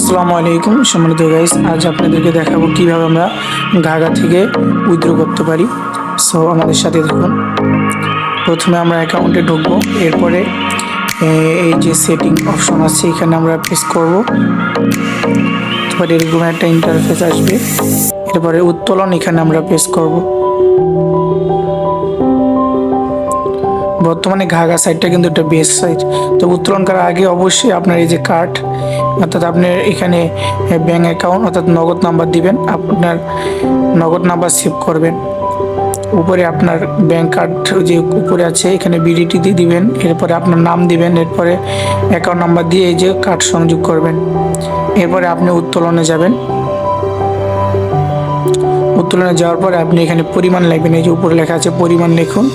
আসসালামু আলাইকুম সম্মানিত গাইস, আজ আপনাদেরকে দেখাবো কিভাবে আমরা ঘাগা থেকে উইথড্র করতে পারি। সো আমাদের সাথে থাকুন। প্রথমে আমরা অ্যাকাউন্টে ঢুকবো, এরপরে এই যে সেটিং অপশন আছে এখানে আমরা প্রেস করব। তারপরে এরকম একটা ইন্টারফেস আসবে, এরপরে উত্তোলন এখানে আমরা প্রেস করব। বর্তমানে ঘাগা সাইটটা কিন্তু একটা বেস্ট সাইট। তো উত্তোলন করার আগে অবশ্যই আপনার এই যে কার্ড, অর্থাৎ আপনার এখানে ব্যাঙ্ক অ্যাকাউন্ট অর্থাৎ নগদ নাম্বার দিবেন, আপনার নগদ নাম্বার সেভ করবেন। উপরে আপনার ব্যাঙ্ক কার্ড যে উপরে আছে এখানে বিডিটি দিয়ে দিবেন, এরপরে আপনার নাম দিবেন, এরপরে অ্যাকাউন্ট নাম্বার দিয়ে এই যে কার্ড সংযোগ করবেন। এরপরে আপনি উত্তোলনে যাবেন। উত্তোলনে যাওয়ার পরে আপনি এখানে পরিমাণ লিখবেন, এই যে উপরে লেখা আছে পরিমাণ লিখুন।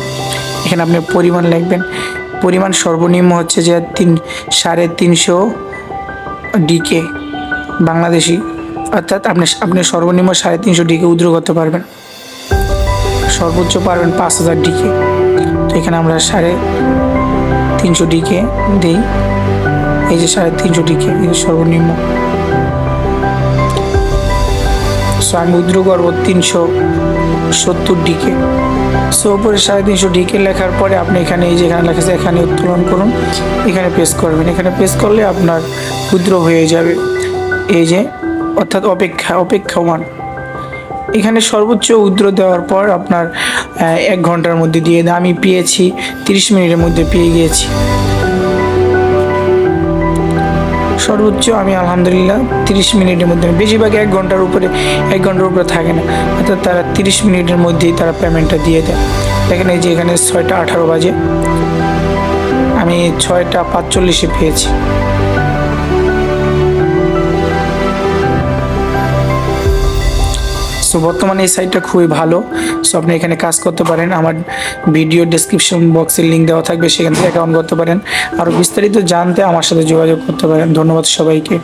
এখানে আপনি পরিমাণ লিখবেন। পরিমাণ সর্বনিম্ন হচ্ছে যে 350 ডিকে বাংলাদেশি, অর্থাৎ আপনি সর্বনিম্ন 350 ডিকে উইথড্র করতে পারবেন। সর্বোচ্চ পারবেন 5000 ডিকে। তো এখানে আমরা 350 ডিকে দিই। এই যে 350 ডিকে, এই যে সর্বনিম্ন। সো আমি উইথড্র করবো 370 ডিকে। সো উপরে 350 ডিকে লেখার পরে আপনি এখানে এই যে এখানে লেখা আছে এখানে উত্তোলন করুন, এখানে প্রেস করবেন। এখানে প্রেস করলে আপনার উইথড্র হয়ে যাবে। এই যে অর্থাৎ অপেক্ষমান। এখানে সর্বোচ্চ উইথড্র দেওয়ার পর আপনার 1 ঘন্টার মধ্যে দিয়ে দেয়। আমি পেয়েছি 30 মিনিটের মধ্যে পেয়ে গিয়েছি। সর্বোচ্চ আমি আলহামদুলিল্লাহ 30 মিনিটের মধ্যে, বেশিরভাগ 1 ঘন্টার উপরে থাকে না, অর্থাৎ তারা 30 মিনিটের মধ্যেই তারা পেমেন্টটা দিয়ে দেয়। দেখেন এই যে এখানে 6টা 18 বাজে, আমি 6টা 45-এ পেয়েছি। সো বর্তমানে এই সাইটটা খুবই ভালো। সো আপনি এখানে কাজ করতে পারেন। আমার ভিডিও ডেসক্রিপশন বক্সের লিঙ্ক দেওয়া থাকবে, সেখান থেকে অ্যাকাউন্ট করতে পারেন। আরও বিস্তারিত জানতে আমার সাথে যোগাযোগ করতে পারেন। ধন্যবাদ সবাইকে।